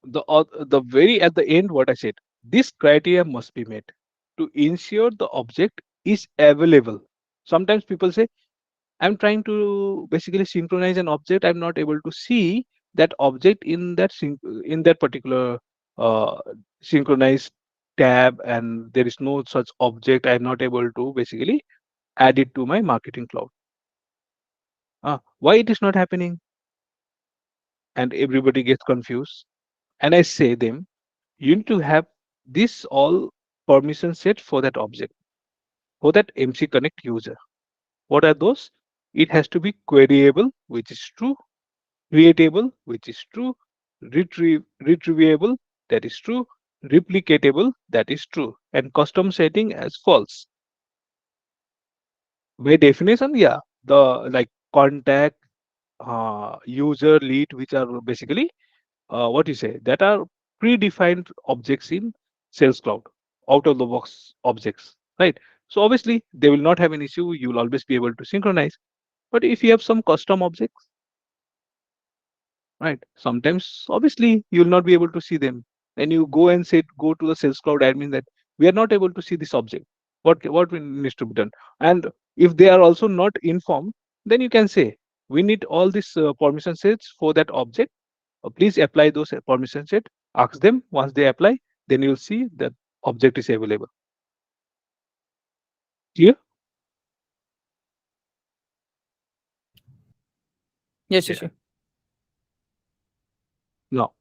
The very at the end, what I said, this criteria must be met to ensure the object is available. Sometimes people say, I'm trying to basically synchronize an object. I'm not able to see that object in in that particular uh, synchronized tab, and there is no such object. I'm not able to basically add it to my marketing cloud. Why it is not happening? And everybody gets confused. And I say them, you need to have this all permission set for that object, for that MC Connect user. What are those? It has to be queryable, which is true, creatable, which is true, retrievable, that is true, replicatable, that is true, and custom setting as false. By definition, yeah, the like contact, user, lead, which are basically what you say, that are predefined objects in Sales Cloud, out of the box objects, right? So obviously they will not have an issue. You will always be able to synchronize. But if you have some custom objects, right? Sometimes, obviously, you will not be able to see them. And you go and say, go to the Sales Cloud admin that we are not able to see this object. Needs to be done? And if they are also not informed, then you can say, we need all these permission sets for that object. Please apply those permission set. Ask them. Once they apply, then you'll see that object is available. Clear? Yes, yes, Yeah. yes. Now,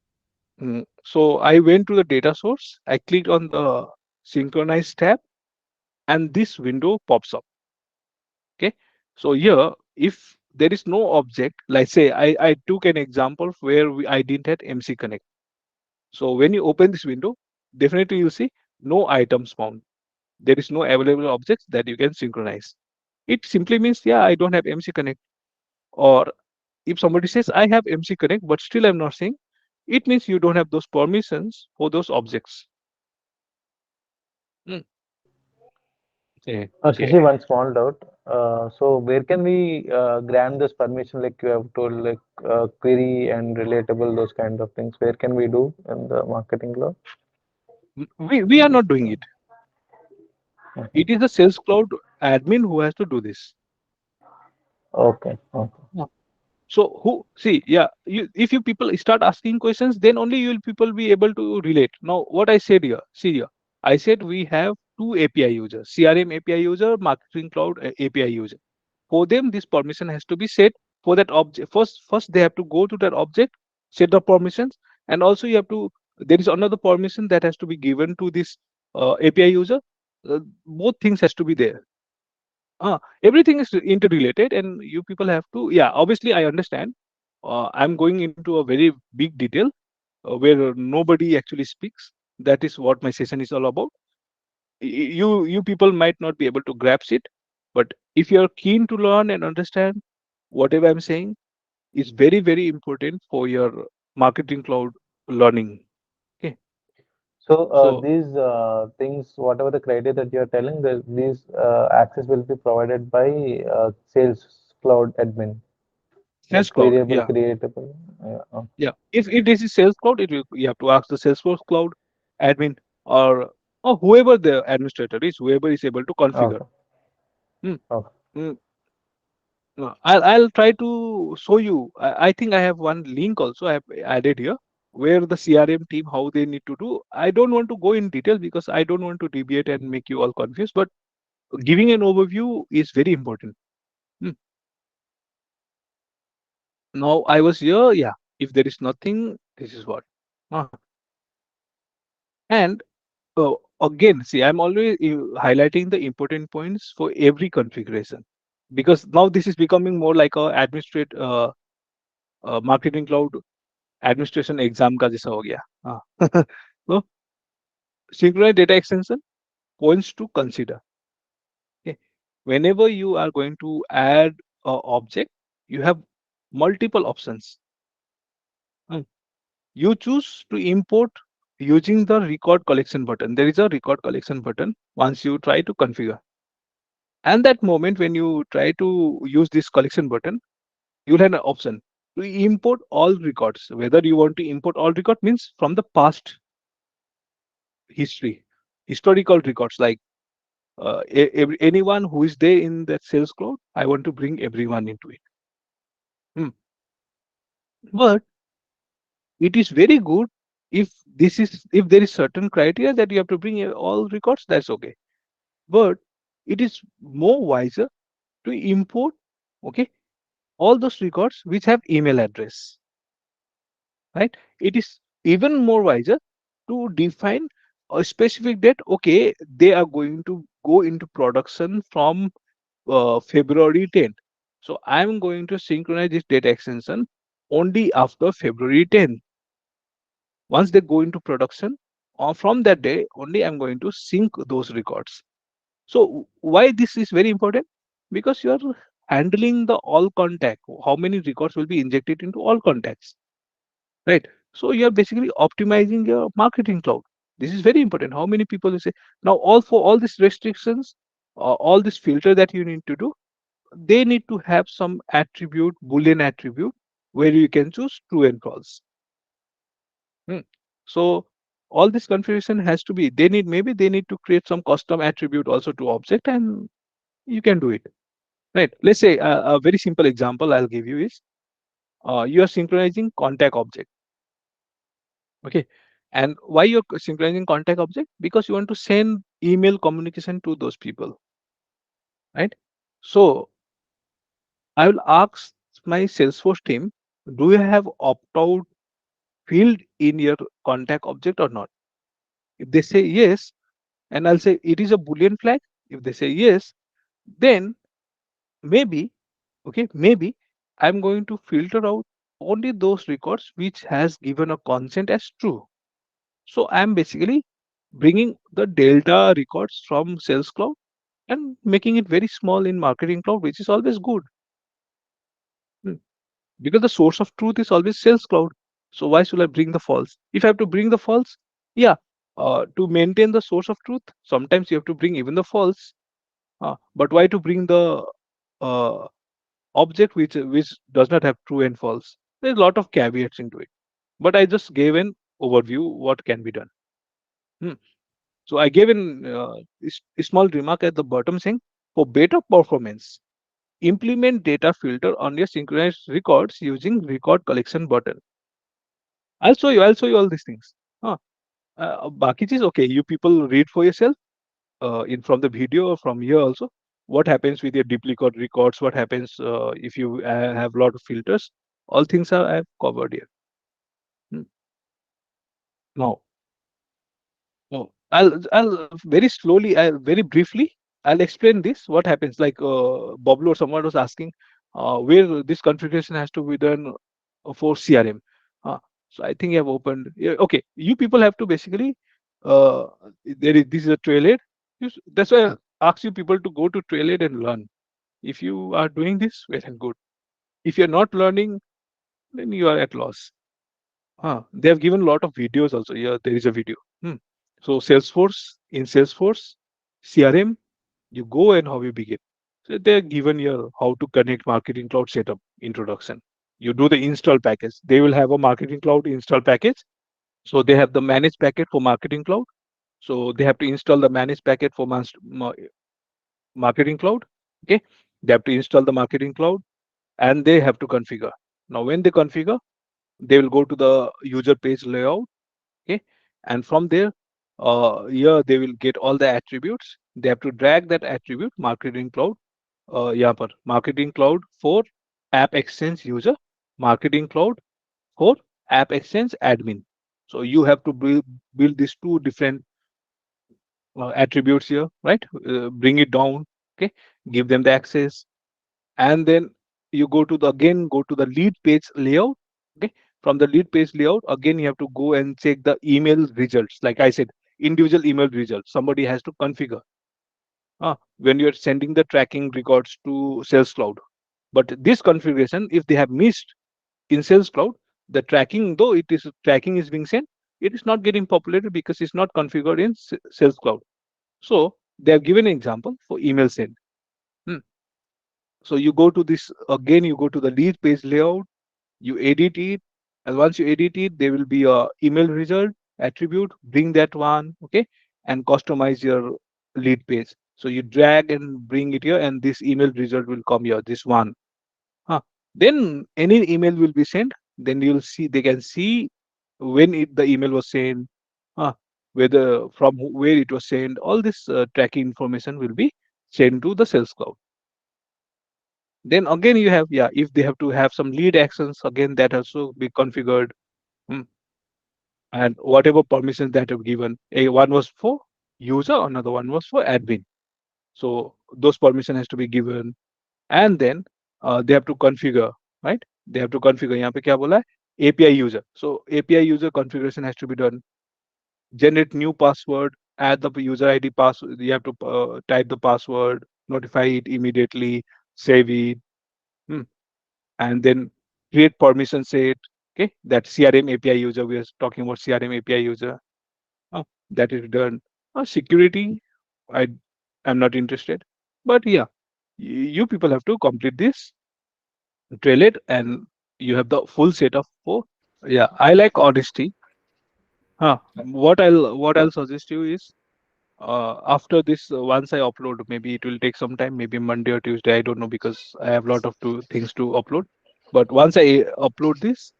so I went to the data source. I clicked on the synchronize tab, and this window pops up. Okay, so here, if there is no object, like say I took an example where I didn't have MC Connect. So when you open this window, definitely you'll see no items found. There is no available objects that you can synchronize. It simply means, yeah, I don't have MC Connect. Or if somebody says I have MC Connect but still I'm not seeing, it means you don't have those permissions for those objects. Mm. Okay. Okay. Shashi, one small doubt. So where can we grant this permission, like you have told, like query and relatable, those kind of things? Where can we do in the marketing law? We are not doing it. Mhm. It is the Sales Cloud admin who has to do this. Okay, okay, So who see, yeah, if you people start asking questions, then only you will people be able to relate. Now, what I said here, see here, I said we have two API users, CRM API user, Marketing Cloud API user. For them, this permission has to be set for that object. First they have to go to that object, set the permissions, and also you have to. There is another permission that has to be given to this API user. Both things has to be there. Everything is interrelated, and you people have to. Yeah, obviously, I understand. I'm going into a very big detail where nobody actually speaks. That is what my session is all about. You people might not be able to grasp it, but if you are keen to learn and understand, whatever I'm saying is very very important for your marketing cloud learning. Okay, So so these things, whatever the criteria that you are telling, these access will be provided by Sales Cloud admin, like Sales Cloud, queryable, yeah, creatable. Yeah, yeah. If this is Sales Cloud, you have to ask the Salesforce Cloud admin, or whoever the administrator is, whoever is able to configure. okay, Hmm. okay. Hmm. No, I'll try to show you. I think I have one link also I have added here where the CRM team how they need to do. I don't want to go in detail because I don't want to deviate and make you all confused. But giving an overview is very important. Hmm. Now I was here. Yeah. If there is nothing, this is what. Uh, and again, see, I'm always highlighting the important points for every configuration because now this is becoming more like a administrate marketing cloud administration exam का जैसा हो गया हाँ so synchronous data extension points to consider. Okay, whenever you are going to add a object, you have multiple options. Hmm. You choose to import using the record collection button. There is a record collection button once you try to configure, and that moment when you try to use this collection button, you'll have an option. to import all records. Whether you want to import all record means from the past history, historical records, like anyone who is there in that sales cloud, I want to bring everyone into it. Hmm. But it is very good if if there is certain criteria that you have to bring all records, that's okay. But it is more wiser to import, okay, all those records which have email address, right? It is even more wiser to define a specific date. Okay, they are going to go into production from February 10th. So I'm going to synchronize this data extension only after February 10th. Once they go into production, or from that day only, I'm going to sync those records. So why this is very important? Because you are handling the all contact. How many records will be injected into all contacts, right? So you are basically optimizing your marketing cloud. This is very important. How many people will say now all for all these restrictions, all this filter that you need to do, they need to have some attribute, Boolean attribute, where you can choose true and false. Hmm. So all this configuration has to be, they need, maybe they need to create some custom attribute also to object, and you can do it. Right. Let's say a very simple example I'll give you is you are synchronizing contact object. Okay. And why you're synchronizing contact object? Because you want to send email communication to those people. Right. So I will ask my Salesforce team, do you have opt out field in your contact object or not? If they say yes, and I'll say it is a Boolean flag. If they say yes, then maybe, okay, maybe I'm going to filter out only those records which has given a consent as true. So I'm basically bringing the delta records from Sales Cloud and making it very small in Marketing Cloud, which is always good. Hmm. Because the source of truth is always Sales Cloud. So why should I bring the false? If I have to bring the false, yeah, to maintain the source of truth, sometimes you have to bring even the false. But why to bring the uh, object which does not have true and false? There's a lot of caveats into it. But I just gave an overview what can be done. Hmm. So I gave an small remark at the bottom saying, for better performance, implement data filter on your synchronized records using record collection button. I'll show you all these things. Huh. Baki is okay. You people read for yourself in from the video or from here also. What happens with your duplicate records? What happens if you have a lot of filters? All things are I've covered here. Hmm. Now, I'll very slowly, very briefly, I'll explain this. What happens? Like Boblo or someone was asking, where this configuration has to be done for CRM. Uh, so I think I've opened. Yeah, okay, you people have to basically. Uh, this is a trailhead. That's why I ask you people to go to trailhead and learn. If you are doing this, well and good. If you're not learning, then you are at loss. They have given a lot of videos also. Yeah, there is a video. Hmm. So Salesforce, CRM, you go and how you begin. So they're given here how to connect Marketing Cloud setup introduction. You do the install package. They will have a Marketing Cloud install package. So they have the managed packet for Marketing Cloud. So they have to install the managed packet for Marketing Cloud. Okay. They have to install the Marketing Cloud and they have to configure. Now, when they configure, they will go to the user page layout. Okay, and from there here they will get all the attributes. They have to drag that attribute Marketing Cloud, yeah, पर Marketing Cloud for App Exchange user, Marketing Cloud for App Exchange admin. So you have to build these two different attributes here, right? Bring it down, okay, give them the access, and then you go to the again go to the lead page layout. Okay, from the lead page layout again you have to go and check the email results. Like I said, individual email results somebody has to configure when you're sending the tracking records to Sales Cloud. But this configuration, if they have missed in Sales Cloud, the tracking, though it is tracking is being sent, it is not getting populated because it's not configured in Sales Cloud. So they have given an example for email send. Hmm. So you go to this again, you go to the lead page layout. You edit it, and once you edit it, there will be a email result attribute. Bring that one, okay, and customize your lead page. So you drag and bring it here, and this email result will come here. This one, huh? Then any email will be sent. Then you'll see they can see when the email was sent, huh? Whether from where it was sent. All this tracking information will be sent to the Sales Cloud. Then again you have, yeah, if they have to have some lead actions, again that also be configured. Hmm. And whatever permissions that have given, one was for user, another one was for admin. So those permission has to be given, and then they have to configure, right? They have to configure. यहाँ पे क्या बोला है? API user. So API user configuration has to be done. Generate new password, add the user ID password. You have to type the password, notify it immediately, save it. Hmm. And then create permission set. Okay, that CRM API user, we are talking about CRM API user. That is done. Security, I am not interested, but yeah, you people have to complete this, trail it, and you have the full set of four. Yeah, I like honesty. What I'll suggest you is, after this, once I upload, maybe it will take some time, maybe Monday or Tuesday, I don't know, because I have a lot of things to upload. But once I upload this,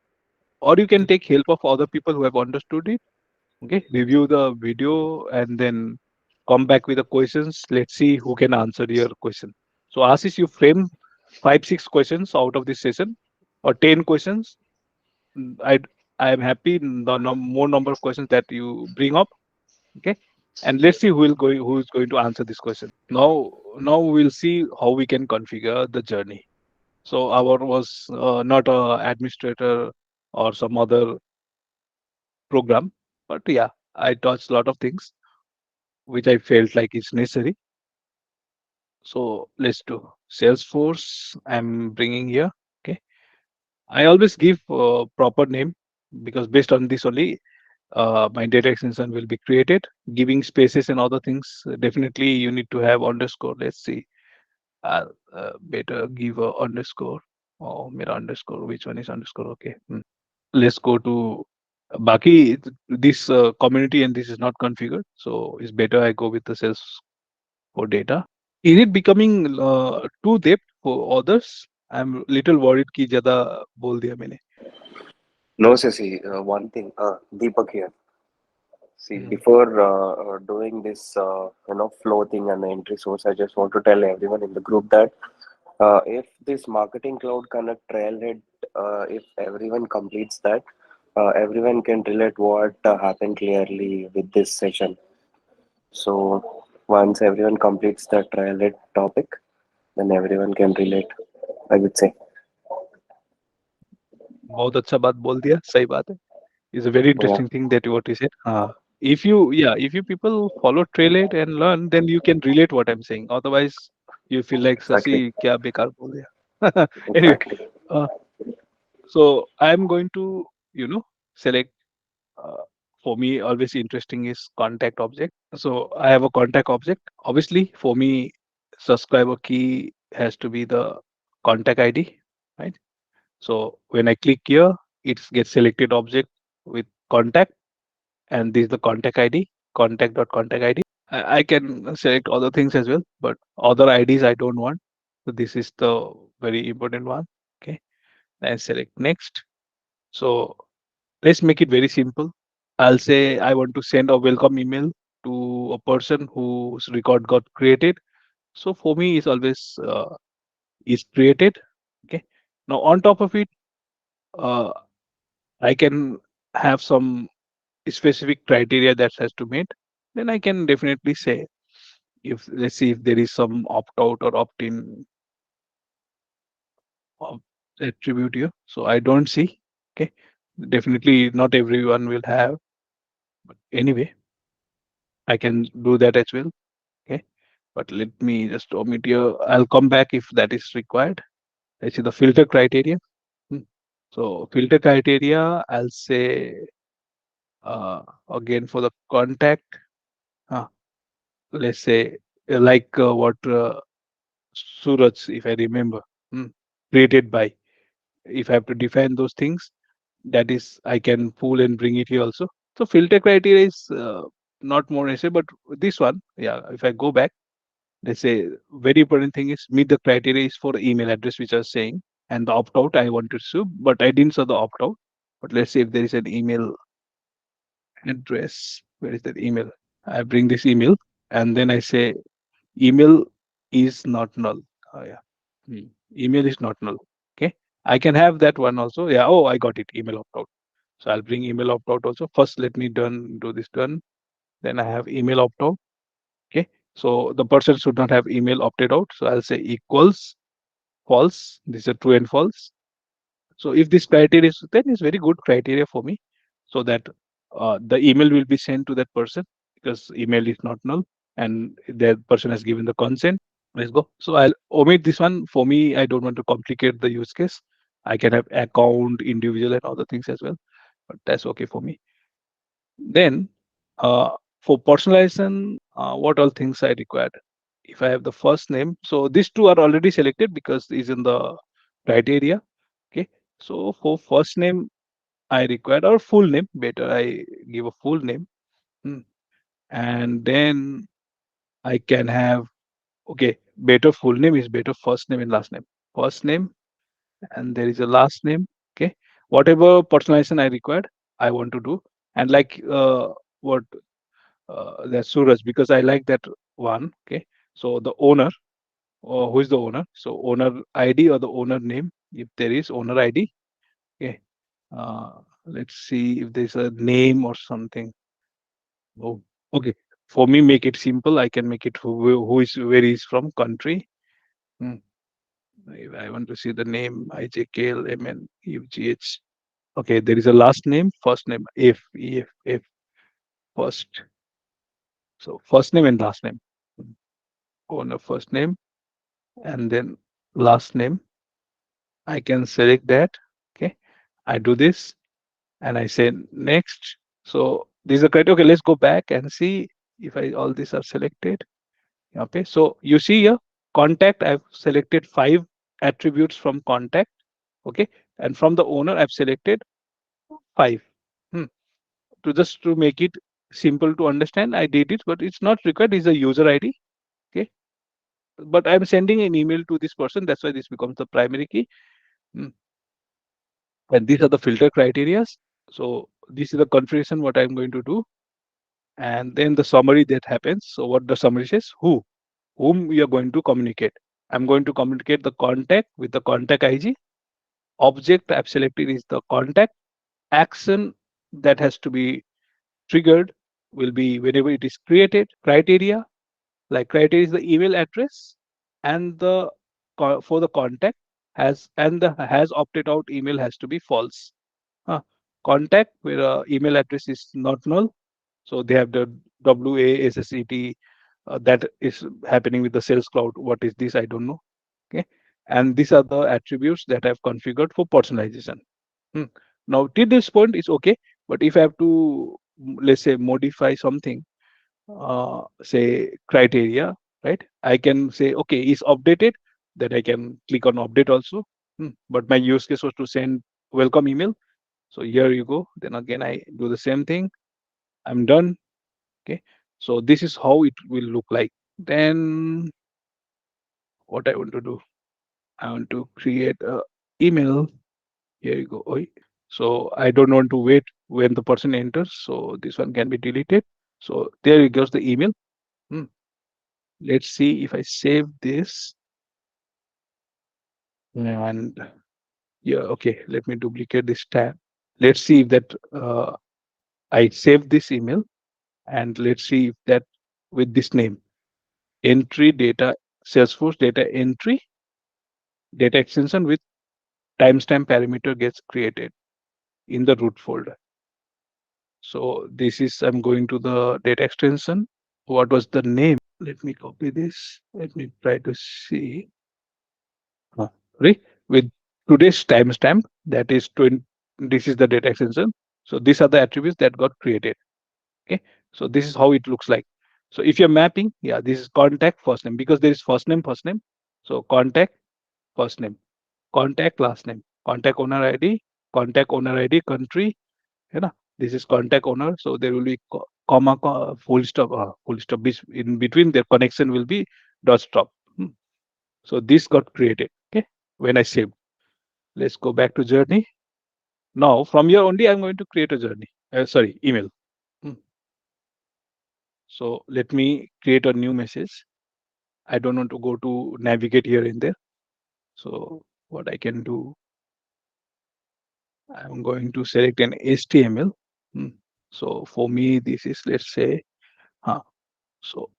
or you can take help of other people who have understood it. Okay, review the video and then come back with the questions. Let's see who can answer your question. So Ashish, you frame 5, 6 questions out of this session, or 10 questions. I I am happy the more number of questions that you bring up. Okay, and let's see who is going to answer this question. Now we'll see how we can configure the journey. So our was not a administrator or some other program, but yeah, I touched a lot of things which I felt like is necessary. So let's do Salesforce. I'm bringing here. Okay. I always give proper name, because based on this only my data extension will be created. Giving spaces and other things, definitely you need to have underscore. Let's see. Better give a underscore. Oh, mera underscore. Which one is underscore? Okay. Let's go to Baki. This community and this is not configured, so it's better I go with the sales for data. Is it becoming too depth for others? I'm little worried कि ज़्यादा बोल दिया मैंने. No, Sasi, one thing, Deepak here. See, Hmm. before doing this, flow thing and the entry source, I just want to tell everyone in the group that if this Marketing Cloud Connect Trailhead, if everyone completes that, everyone can relate what happened clearly with this session. So once everyone completes the trailhead topic, then everyone can relate, I would say. बहुत अच्छा बात बोल दिया, सही बात है. It's a very Yeah, interesting thing that what you said. If you people follow Trailhead and learn, then you can relate what I'm saying. Otherwise, you feel like Sasi exactly, क्या बेकार बोल दिया. Anyway, exactly. uh, so I'm going to select. Uh, for me, always interesting is contact object. So I have a contact object. Obviously, for me, subscriber key has to be the contact ID, right? So when I click here, it gets selected object with contact, and this is the contact ID, contact.contact ID. I can select other things as well, but other IDs I don't want. So this is the very important one. Okay, and select next. So let's make it very simple. I'll say I want to send a welcome email to a person whose record got created. So for me, it's always is created. Okay. Now on top of it, uh, I can have some specific criteria that has to meet. Then I can definitely say, if let's see if there is some opt out or opt in of attribute here. So I don't see. Okay. Definitely not everyone will have. But anyway, I can do that as well. Okay. But let me just omit here. I'll come back if that is required. Let's see the filter criteria. Hmm. So filter criteria, I'll say again for the contact. Uh, let's say like what Suraj, if I remember, hmm, created by. if I have to define those things, that is, I can pull and bring it here also. So filter criteria is not more necessary, but this one, yeah, if I go back, let's say very important thing is meet the criteria is for email address, which I was saying, and the opt out I wanted to, but I didn't show the opt out. But let's say if there is an email address, where is that email? I bring this email, and then I say email is not null. Oh yeah. Email is not null. Okay. I can have that one also. Yeah. Oh, I got it. Email opt out. So I'll bring email opt out also. First, let me do this done. Then I have email opt out. Okay. So the person should not have email opted out. So I'll say equals false. These are true and false. So if this criteria is, then it's very good criteria for me, so that the email will be sent to that person because email is not null and that person has given the consent. Let's go. So I'll omit this one. For me, I don't want to complicate the use case. I can have account, individual, and other things as well, but that's okay for me. Then for personalization, what all things I required? If I have the first name, so these two are already selected because is in the criteria. Okay. So for first name, I required or full name. Better I give a full name. Hmm. And then I can have, okay, better full name is better first name and last name. First name and there is a last name. Okay. Whatever personalization I required, I want to do. And like what that's Suraj, because I like that one. Okay. So the owner, or who is the owner? So owner ID or the owner name, if there is owner ID. Okay. Uh, let's see if there's a name or something. Oh, okay. For me, make it simple. I can make it who is where he is from country. Hmm. If I want to see the name IJKLMNUGH. Okay, there is a last name, first name F first. So first name and last name. Hmm. Owner first name and then last name. I can select that. Okay, I do this and I say next. So these are correct. Okay, let's go back and see if I all these are selected. Okay, so you see here, contact, I've selected 5 attributes from contact. Okay, and from the owner, I've selected 5. Hmm. To just to make it simple to understand, I did it, but it's not required. Is a user ID. Okay, but I'm sending an email to this person. That's why this becomes the primary key. Hmm. And these are the filter criteria. So this is the configuration what I'm going to do, and then the summary that happens. So what the summary says, whom we are going to communicate. I'm going to communicate the contact with the contact IG. Object I've selected is the contact. Action that has to be triggered will be whenever it is created. Criteria, like criteria is the email address and the for the contact has, and the has opted out email has to be false. Huh. Contact where email address is not null. So they have the WASSET that is happening with the Sales Cloud. What is this? I don't know. Okay. And these are the attributes that I've configured for personalization. Hmm. Now, till this point is okay. But if I have to, let's say, modify something, say criteria, right? I can say, okay, is updated. Then I can click on update also. But my use case was to send welcome email. So here you go. Then again, I do the same thing. I'm done. Okay. So this is how it will look like. Then what I want to do, I want to create a email. Here you go. Oi. So I don't want to wait when the person enters. So this one can be deleted. So there it goes the email. Hmm. Let's see if I save this. And yeah, okay. Let me duplicate this tab. Let's see if that I save this email, and let's see if that with this name, entry data, Salesforce data entry, data extension with timestamp parameter gets created in the root folder. So this is, I'm going to the data extension. What was the name? Let me copy this. Let me try to see. Right? With today's timestamp, that is 20, this is the data extension. So these are the attributes that got created. Okay. So this is how it looks like. So if you're mapping, yeah, this is contact first name because there is first name, first name. So contact, first name, contact, last name, contact owner ID, contact owner ID, country, you know, this is contact owner. So there will be comma, full stop. In between their connection will be dot stop. So this got created. Okay, when I saved. Let's go back to journey. Now from here only I'm going to create a journey. Sorry, email. Hmm. So let me create a new message. I don't want to go to navigate here and there. So what I can do, I'm going to select an HTML. Hmm. So for me, this is, let's say, huh. So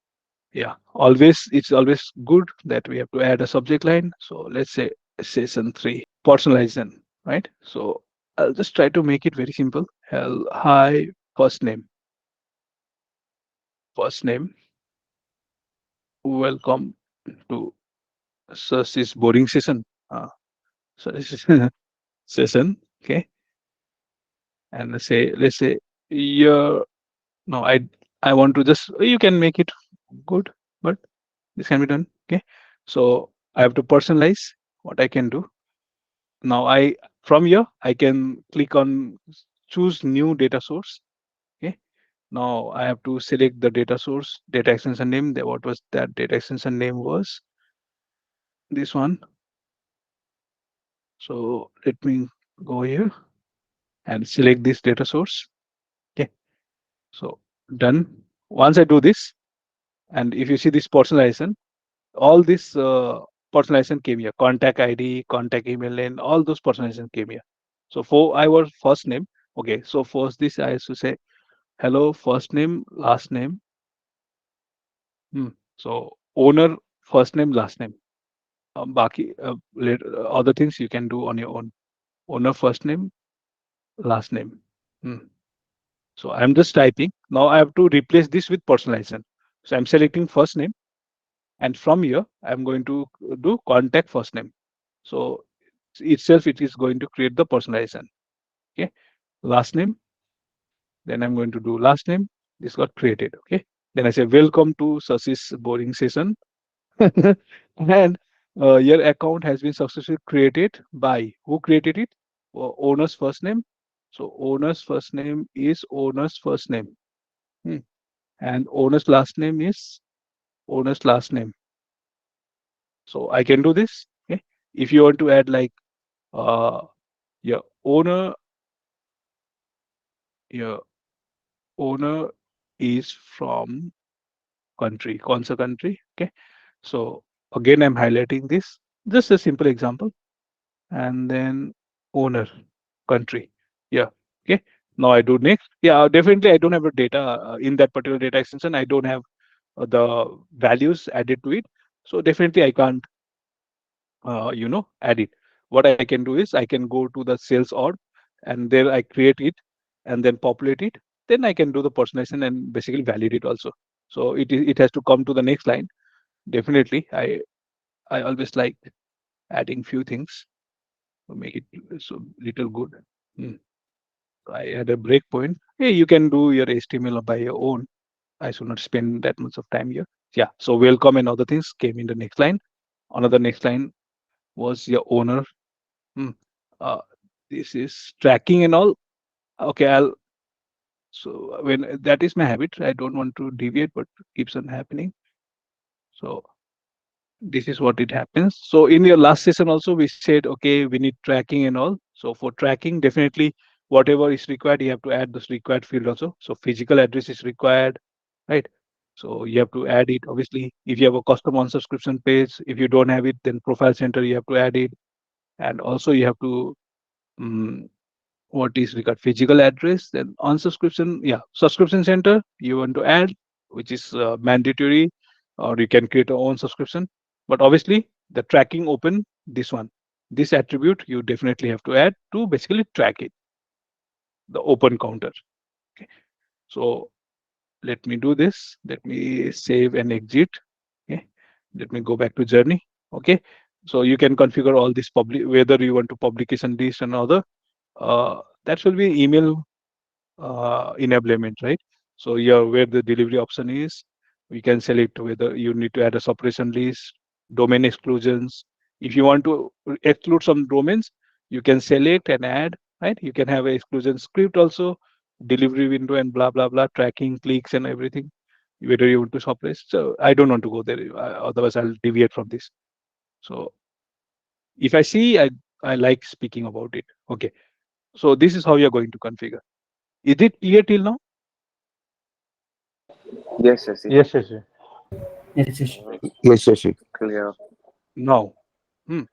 yeah, always, it's always good that we have to add a subject line. So let's say session 3, personalization, right? So I'll just try to make it very simple. Hi, first name, first name. Welcome to this boring session. So this is session, okay? And let's say, yeah, no, I want to just, you can make it good, but this can be done, okay? So I have to personalize what I can do. Now from here I can click on choose new data source. Okay. Now I have to select the data source, data extension name. What was that data extension name was this one. So let me go here and select this data source. Okay. So done. Once I do this, and if you see this personalization, all this personalization came here. Contact ID, contact email name, all those personalization came here. So for our first name, okay. So first this I have to say hello, first name, last name. So owner, first name, last name. Baki, other things you can do on your own. Owner, first name, last name. Hmm. So I'm just typing. Now I have to replace this with personalization. So I'm selecting first name, and from here I'm going to do contact first name. So itself it is going to create the personalization. Okay, last name. Then I'm going to do last name. This got created. Okay. Then I say welcome to Sasi's boring session. And your account has been successfully created by who created it? Owner's first name. So owner's first name is owner's first name. Hmm. And owner's last name is owner's last name. So I can do this. Okay. If you want to add like uh, your owner, your owner is from country, Konsa country. Okay. So again, I'm highlighting this. Just a simple example. And then owner, country. Yeah. Okay. Now I do next. Yeah, definitely I don't have the data in that particular data extension. I don't have the values added to it. So definitely I can't, add it. What I can do is I can go to the sales org and there I create it and then populate it. Then I can do the personalization and basically validate also. So it has to come to the next line. Definitely, I always like adding few things to make it so little good. Hmm. I had a breakpoint. Hey, you can do your HTML by your own. I should not spend that much of time here. Yeah. So welcome and other things came in the next line. Another next line was your owner. Hmm. Uh, this is tracking and all. Okay. So when that is my habit, I don't want to deviate, but keeps on happening. So this is what it happens. So in your last session also we said okay we need tracking and all. So for tracking definitely whatever is required you have to add this required field also. So physical address is required, right? So you have to add it. Obviously if you have a custom on subscription page, if you don't have it then profile center you have to add it. And also you have to um, what is required physical address. Then on subscription, yeah, subscription center you want to add, which is mandatory, or you can create your own subscription. But obviously the tracking open, this one, this attribute you definitely have to add to basically track it, the open counter. Okay. So let me do this. Let me save and exit. Okay. Let me go back to journey. Okay. So you can configure all this public, whether you want to publication list and other. That will be email enablement, right? So yeah, where the delivery option is, we can select whether you need to add a separation list, domain exclusions. If you want to exclude some domains, You can select and add, right? You can have a exclusion script also, delivery window and blah blah blah, tracking clicks and everything. Whether you want to suppress. So I don't want to go there. Otherwise, I'll deviate from this. So if I see, I like speaking about it. Okay. So this is how you're going to configure. Is it clear till now? Yes, Sasi. Yes, yes, yes. Yes, yes. Mhm. Yes, Shashi. Clear. Now. Hmm.